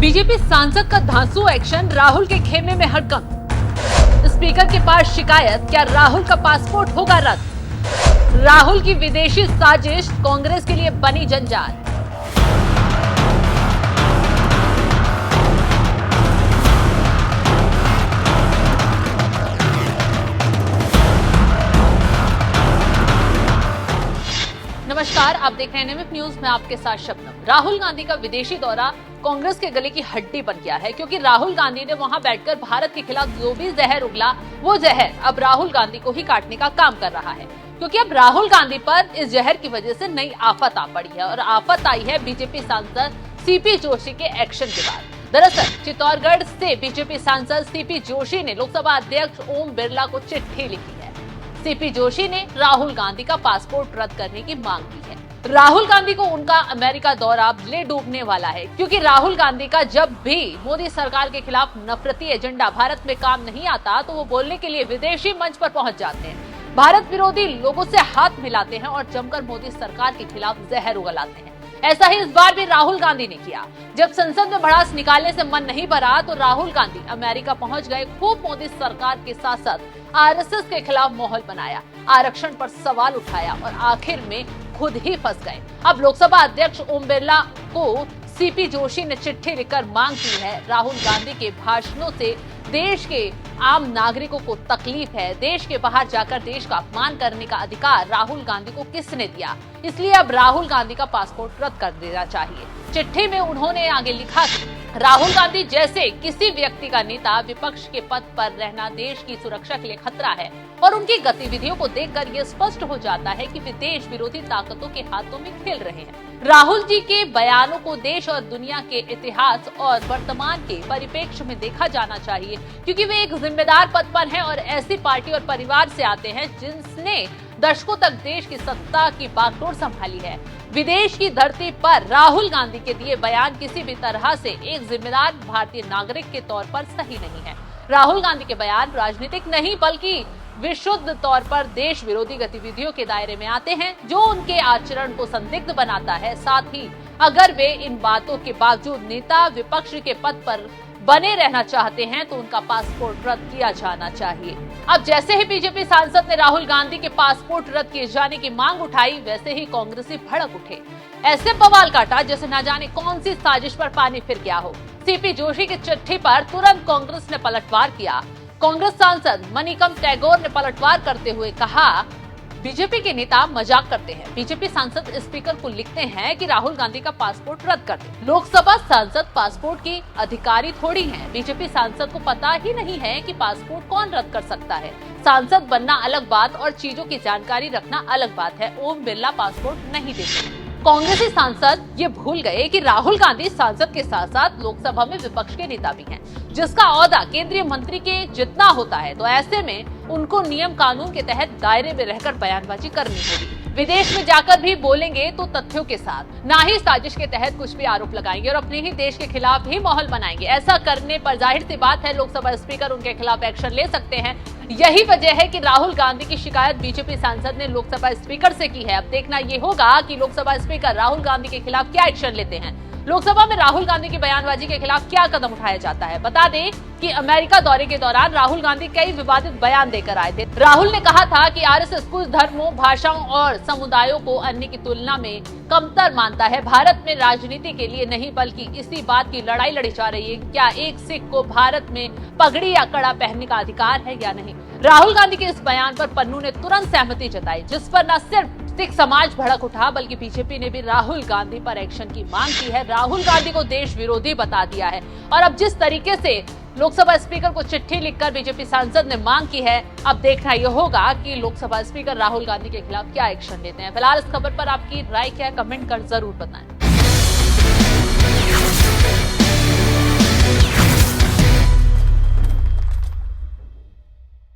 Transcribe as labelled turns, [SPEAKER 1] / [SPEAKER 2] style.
[SPEAKER 1] BJP सांसद का धांसू action, Rahul के खेमे में हड़कंप। स्पीकर के पास शिकायत, क्या राहुल का पासपोर्ट होगा रद्द? राहुल की विदेशी साजिश कांग्रेस के लिए बनी जंजाल। नमस्कार, आप देख रहे हैं NMF न्यूज में आपके साथ शबनम। राहुल गांधी का विदेशी दौरा कांग्रेस के गले की हड्डी बन गया है, क्योंकि राहुल गांधी ने वहां बैठकर भारत के खिलाफ जो भी जहर उगला, वो जहर अब राहुल गांधी को ही काटने का काम कर रहा है। क्योंकि अब राहुल गांधी पर इस जहर की वजह से नई आफत आ पड़ी है, और आफत आई है बीजेपी सांसद CP जोशी के एक्शन के बाद। दरअसल चित्तौड़गढ़ से बीजेपी सांसद CP जोशी ने लोकसभा अध्यक्ष ओम बिरला को चिट्ठी लिखी है। CP जोशी ने राहुल गांधी का पासपोर्ट रद्द करने की मांग की है। राहुल गांधी को उनका अमेरिका दौरा ले डूबने वाला है, क्योंकि राहुल गांधी का जब भी मोदी सरकार के खिलाफ नफरती एजेंडा भारत में काम नहीं आता, तो वो बोलने के लिए विदेशी मंच पर पहुंच जाते हैं, भारत विरोधी लोगों से हाथ मिलाते हैं और जमकर मोदी सरकार के खिलाफ जहर उगलाते हैं। ऐसा ही इस बार भी राहुल गांधी ने किया। जब संसद में भड़ास निकालने से मन नहीं भरा, तो राहुल गांधी अमेरिका पहुंच गए, खूब मोदी सरकार के साथ साथ RSS के खिलाफ माहौल बनाया, आरक्षण पर सवाल उठाया और आखिर में खुद ही फंस गए। अब लोकसभा अध्यक्ष ओम बिरला को CP जोशी ने चिट्ठी लिखकर मांग की है। राहुल गांधी के भाषणों से देश के आम नागरिकों को तकलीफ है। देश के बाहर जाकर देश का अपमान करने का अधिकार राहुल गांधी को किसने दिया? इसलिए अब राहुल गांधी का पासपोर्ट रद्द कर देना चाहिए। चिट्ठी में उन्होंने आगे लिखा कि राहुल गांधी जैसे किसी व्यक्ति का नेता विपक्ष के पद पर रहना देश की सुरक्षा के लिए खतरा है, और उनकी गतिविधियों को देखकर यह स्पष्ट हो जाता है कि वे देश विरोधी ताकतों के हाथों में खेल रहे हैं। राहुल जी के बयानों को देश और दुनिया के इतिहास और वर्तमान के परिप्रेक्ष्य में देखा जाना चाहिए, क्योंकि वे एक जिम्मेदार पद पर हैं और ऐसी पार्टी और परिवार से आते हैं जिसने दशकों तक देश की सत्ता की बागडोर संभाली है। विदेश की धरती पर राहुल गांधी के दिए बयान किसी भी तरह से एक जिम्मेदार भारतीय नागरिक के तौर पर सही नहीं है। राहुल गांधी के बयान राजनीतिक नहीं बल्कि विशुद्ध तौर पर देश विरोधी गतिविधियों के दायरे में आते हैं, जो उनके आचरण को संदिग्ध बनाता है। साथ ही अगर वे इन बातों के बावजूद नेता विपक्ष के पद पर बने रहना चाहते हैं, तो उनका पासपोर्ट रद्द किया जाना चाहिए। अब जैसे ही बीजेपी सांसद ने राहुल गांधी के पासपोर्ट रद्द किए जाने की मांग उठाई, वैसे ही कांग्रेसी भड़क उठे। ऐसे बवाल काटा जैसे न जाने कौन सी साजिश पर पानी फिर गया हो। CP जोशी की चिट्ठी पर तुरंत कांग्रेस ने पलटवार किया। कांग्रेस सांसद मणिकम टैगोर ने पलटवार करते हुए कहा, बीजेपी के नेता मजाक करते हैं। बीजेपी सांसद स्पीकर को लिखते हैं कि राहुल गांधी का पासपोर्ट रद्द कर दे। लोकसभा सांसद पासपोर्ट की अधिकारी थोड़ी हैं। बीजेपी सांसद को पता ही नहीं है कि पासपोर्ट कौन रद्द कर सकता है। सांसद बनना अलग बात और चीजों की जानकारी रखना अलग बात है। ओम बिरला पासपोर्ट नहीं देते। कांग्रेसी सांसद ये भूल गए कि राहुल गांधी सांसद के साथ साथ लोकसभा में विपक्ष के नेता भी हैं, जिसका ओहदा केंद्रीय मंत्री के जितना होता है। तो ऐसे में उनको नियम कानून के तहत दायरे में रहकर बयानबाजी करनी होगी। विदेश में जाकर भी बोलेंगे तो तथ्यों के साथ, ना ही साजिश के तहत कुछ भी आरोप लगाएंगे और अपने ही देश के खिलाफ ही माहौल बनाएंगे। ऐसा करने पर जाहिर सी बात है लोकसभा स्पीकर उनके खिलाफ एक्शन ले सकते हैं। यही वजह है कि राहुल गांधी की शिकायत बीजेपी सांसद ने लोकसभा स्पीकर से की है। अब देखना ये होगा कि लोकसभा स्पीकर राहुल गांधी के खिलाफ क्या एक्शन लेते हैं। लोकसभा में राहुल गांधी की बयानबाजी के खिलाफ क्या कदम उठाया जाता है। बता दें कि अमेरिका दौरे के दौरान राहुल गांधी कई विवादित बयान देकर आए थे। राहुल ने कहा था कि RSS कुछ धर्मों, भाषाओं और समुदायों को अन्य की तुलना में कमतर मानता है। भारत में राजनीति के लिए नहीं बल्कि इसी बात की लड़ाई लड़ी जा रही है, क्या एक सिख को भारत में पगड़ी या कड़ा पहनने का अधिकार है या नहीं। राहुल गांधी के इस बयान पर पन्नू ने तुरंत सहमति जताई, जिस पर न सिर्फ सिख समाज भड़क उठा, बल्कि बीजेपी ने भी राहुल गांधी पर एक्शन की मांग की है। राहुल गांधी को देश विरोधी बता दिया है, और अब जिस तरीके से लोकसभा स्पीकर को चिट्ठी लिखकर बीजेपी सांसद ने मांग की है, अब देखना यह होगा कि लोकसभा स्पीकर राहुल गांधी के खिलाफ क्या एक्शन लेते हैं। फिलहाल इस खबर पर आपकी राय क्या है, कमेंट कर जरूर बताएं।